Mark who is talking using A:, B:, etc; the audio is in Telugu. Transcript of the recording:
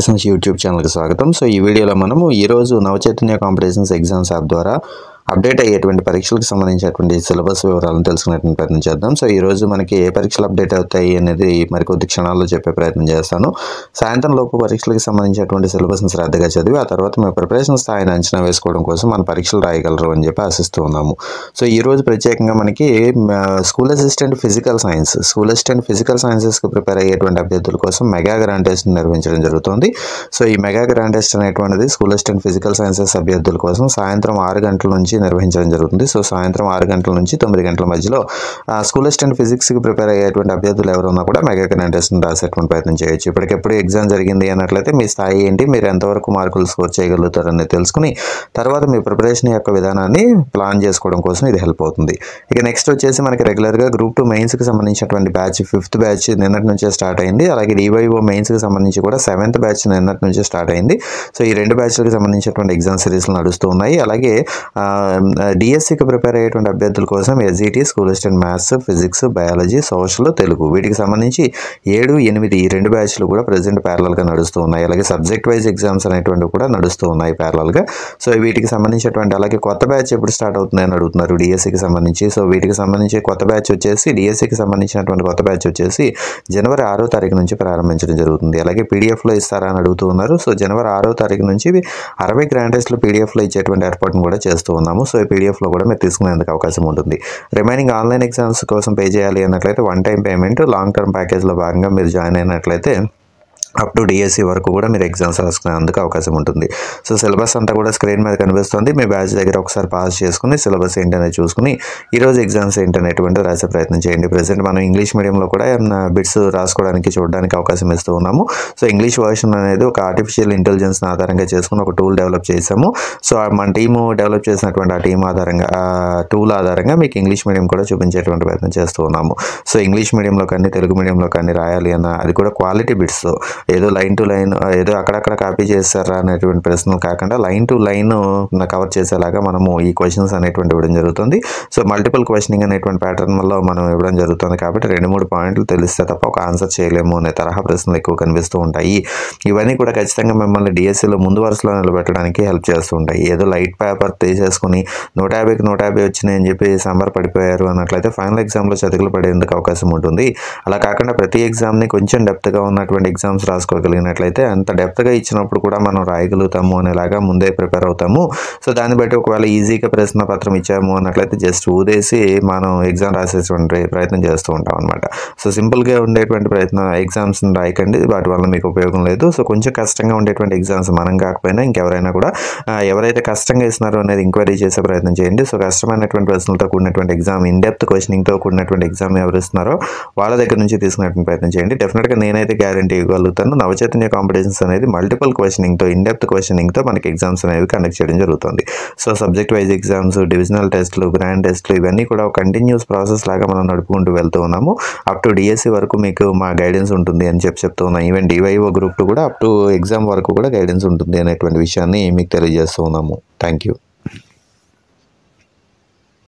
A: యూట్యూబ్ ఛానల్కి స్వాగతం. సో ఈ వీడియోలో మనము ఈరోజు నవచైతన్య కాంపిటీషన్స్ ఎగ్జామ్స్ యాప్ ద్వారా అప్డేట్ అయ్యేటువంటి పరీక్షలకు సంబంధించినటువంటి సిలబస్ వివరాలను తెలుసుకునేటువంటి ప్రయత్నం చేద్దాం. సో ఈరోజు మనకి ఏ పరీక్షలు అప్డేట్ అవుతాయి అనేది మరికొద్ది క్షణాల్లో చెప్పే ప్రయత్నం చేస్తాను. సాయంత్రం లోపు పరీక్షలకు సంబంధించినటువంటి సిలబస్ని శ్రద్ధగా చదివి ఆ తర్వాత మీ ప్రిపరేషన్ స్థాయిని అంచనా వేసుకోవడం కోసం మన పరీక్షలు రాయగలరు అని చెప్పి ఆశిస్తూ ఉన్నాము. సో ఈరోజు ప్రత్యేకంగా మనకి స్కూల్ అసిస్టెంట్ ఫిజికల్ సైన్సెస్కి ప్రిపేర్ అయ్యేటువంటి అభ్యర్థుల కోసం మెగా గ్రాండ్ టెస్ట్ నిర్వహించడం జరుగుతుంది. సో ఈ మెగా గ్రాండ్ టెస్ట్ అనేటువంటిది స్కూల్ అసిస్టెంట్ ఫిజికల్ సైన్సెస్ అభ్యర్థుల కోసం సాయంత్రం 6 గంటల నుంచి నిర్వహించడం జరుగుతుంది. సో సాయంత్రం 6 గంటల నుంచి 9 గంటల మధ్యలో స్కూల్ అసిస్టెంట్ ఫిజిక్స్కి ప్రిపేర్ అయ్యేటువంటి అభ్యర్థులు ఎవరున్నా కూడా మెగా గ్రాండ్ టెస్ట్ని రాసేటువంటి ప్రయత్నం చేయొచ్చు. ఇప్పటికెప్పుడు ఎగ్జామ్ జరిగింది అన్నట్లయితే మీ స్థాయి ఏంటి, మీరు ఎంతవరకు మార్కులు స్కోర్ చేయగలుగుతారని తెలుసుకుని తర్వాత మీ ప్రిపరేషన్ యొక్క విధానాన్ని ప్లాన్ చేసుకోవడం కోసం ఇది హెల్ప్ అవుతుంది. ఇక నెక్స్ట్ వచ్చేసి మనకి రెగ్యులర్గా గ్రూప్ 2 మెయిన్స్కి సంబంధించినటువంటి బ్యాచ్ 5th బ్యాచ్ నిన్నటి నుంచే స్టార్ట్ అయింది. అలాగే డివైఓ మెయిన్స్కి సంబంధించి కూడా 7th బ్యాచ్ నిన్నటి నుంచే స్టార్ట్ అయింది. సో ఈ 2 బ్యాచ్లకు సంబంధించినటువంటి ఎగ్జామ్ సిరీస్లు నడుస్తూ ఉన్నాయి. అలాగే డిఎస్సికి ప్రిపేర్ అయ్యేటువంటి అభ్యర్థుల కోసం SGT, school assistant maths, physics, biology, social, Telugu వీటికి సంబంధించి 7, 8 ఈ 2 బ్యాచ్లు కూడా ప్రజెంట్ ప్యారలల్గా నడుస్తూ ఉన్నాయి. అలాగే సబ్జెక్ట్ వైజ్ ఎగ్జామ్స్ అనేటువంటివి కూడా నడుస్తూ ఉన్నాయి ప్యారలల్గా. సో వీటికి సంబంధించినటువంటి అలాగే కొత్త బ్యాచ్ ఎప్పుడు స్టార్ట్ అవుతుంది అని అడుగుతున్నారు డిఎస్సికి సంబంధించి. సో వీటికి సంబంధించి కొత్త బ్యాచ్ వచ్చేసి డిఎస్సికి సంబంధించినటువంటి కొత్త బ్యాచ్ వచ్చేసి జనవరి 6వ తారీఖు నుంచి ప్రారంభించడం జరుగుతుంది. అలాగే పీడిఎఫ్లో ఇస్తారా అని అడుగుతూ ఉన్నారు. సో జనవరి 6వ తారీఖు నుంచి 60 గ్రాండ్ టెస్ట్లు పీడిఎఫ్లో ఇచ్చేటువంటి ఏర్పాటును కూడా చేస్తూ ఉన్నాము. సో ఈ పీడిఎఫ్లో కూడా మీరు తీసుకునేందుకు అవకాశం ఉంటుంది. రిమైనింగ్ ఆన్లైన్ ఎగ్జామ్స్ కోసం పే చేయాలి అన్నట్లయితే 1 టైం పేమెంట్, లాంగ్ టర్మ్ ప్యాకేజ్లో భాగంగా మీరు జాయిన్ అయినట్లయితే అప్ టు డిఎస్సి వరకు కూడా మీరు ఎగ్జామ్స్ రాసుకునేందుకు అవకాశం ఉంటుంది. సో సిలబస్ అంతా కూడా స్క్రీన్ మీద కనిపిస్తుంది. మీ బ్యాచ్ దగ్గర ఒకసారి పాస్ చేసుకుని సిలబస్ ఏంటనేది చూసుకుని ఈరోజు ఎగ్జామ్స్ ఏంటనేటువంటి రాసే ప్రయత్నం చేయండి. ప్రజెంట్ మనం ఇంగ్లీష్ మీడియంలో కూడా బిట్స్ రాసుకోవడానికి చూడడానికి అవకాశం ఇస్తూ ఉన్నాము. సో ఇంగ్లీష్ వర్షన్ అనేది ఒక ఆర్టిఫిషియల్ ఇంటెలిజెన్స్ని ఆధారంగా చేసుకుని ఒక టూల్ డెవలప్ చేసాము. సో మన టీము డెవలప్ చేసినటువంటి ఆ టీం ఆధారంగా టూల్ ఆధారంగా మీకు ఇంగ్లీష్ మీడియం కూడా చూపించేటువంటి ప్రయత్నం చేస్తూ ఉన్నాము. సో ఇంగ్లీష్ మీడియంలో కానీ తెలుగు మీడియంలో కానీ రాయాలి అన్న అది కూడా క్వాలిటీ బిట్స్, ఏదో లైన్ టు లైన్ ఏదో అక్కడక్కడ కాపీ చేస్తారా అనేటువంటి ప్రశ్నలు కాకుండా లైన్ టు లైన్ కవర్ చేసేలాగా మనము ఈ క్వశ్చన్స్ అనేటువంటి ఇవ్వడం జరుగుతుంది. సో మల్టిపుల్ క్వశ్చనింగ్ అనేటువంటి ప్యాటర్న్లో మనం ఇవ్వడం జరుగుతుంది. కాబట్టి 2-3 పాయింట్లు తెలిస్తే తప్ప ఒక ఆన్సర్ చేయలేము అనే తరహా ప్రశ్నలు ఎక్కువ కనిపిస్తూ ఉంటాయి. ఇవన్నీ కూడా ఖచ్చితంగా మిమ్మల్ని డిఎస్సిలో ముందు వరుసలో నిలబెట్టడానికి హెల్ప్ చేస్తూ ఉంటాయి. ఏదో లైట్ పేపర్ తీసేసుకుని 150కి 150 వచ్చినాయి అని చెప్పి సంబరపడిపోయారు అన్నట్లయితే ఫైనల్ ఎగ్జామ్లో చతికిలు పడేందుకు అవకాశం ఉంటుంది. అలా కాకుండా ప్రతి ఎగ్జామ్ని కొంచెం డెప్త్గా ఉన్నటువంటి ఎగ్జామ్స్ రాసుకోగలిగినట్లయితే అంత డెప్త్గా ఇచ్చినప్పుడు కూడా మనం రాయగలుగుతాము అనేలాగా ముందే ప్రిపేర్ అవుతాము. సో దాన్ని బట్టి ఒకవేళ ఈజీగా ప్రశ్న పత్రం ఇచ్చాము అన్నట్లయితే జస్ట్ ఊదేసి మనం ఎగ్జామ్ రాసేటువంటి ప్రయత్నం చేస్తూ ఉంటాం అనమాట. సో సింపుల్గా ఉండేటువంటి ఎగ్జామ్స్ని రాయకండి, వాటి వల్ల మీకు ఉపయోగం లేదు. సో కొంచెం కష్టంగా ఉండేటువంటి ఎగ్జామ్స్ మనం కాకపోయినా ఇంకెవరైనా కూడా ఎవరైతే కష్టంగా ఇస్తున్నారో అనేది ఎంక్వైరీ చేసే ప్రయత్నం చేయండి. సో కష్టమైనటువంటి ప్రశ్నలతో కూడినటువంటి ఎగ్జామ్, ఇన్ డెప్త్ క్వశ్చనింగ్తో కూడినటువంటి ఎగ్జామ్ ఎవరు ఇస్తున్నారో వాళ్ళ దగ్గర నుంచి తీసుకునేటువంటి ప్రయత్నం చేయండి. డెఫినెట్గా నేనైతే గ్యారంటీ ఇవ్వగలుగుతాను. నవచైతన్య కాంపిటీషన్స్ అనేది మల్టిపుల్ క్వశ్చనింగ్తో, ఇన్ డెప్త్ క్వశ్చనింగ్తో మనకి ఎగ్జామ్స్ అనేవి కండక్ట్ చేయడం జరుగుతుంది. So subject wise exams, divisional టెస్ట్లు, గ్రాండ్ టెస్ట్లు ఇవన్నీ కూడా ఒక కంటిన్యూస్ ప్రాసెస్ లాగా మనం నడుపుకుంటూ వెళ్తూ ఉన్నాము. అప్ టు డిఎస్సి వరకు మీకు మా గైడెన్స్ ఉంటుంది అని చెప్తూ ఉన్నాం. ఈవెన్ డివైఓ గ్రూప్ 2 కూడా అప్ టు ఎగ్జామ్ వరకు కూడా గైడెన్స్ ఉంటుంది అనేటువంటి విషయాన్ని మీకు తెలియజేస్తూ ఉన్నాము. Thank you.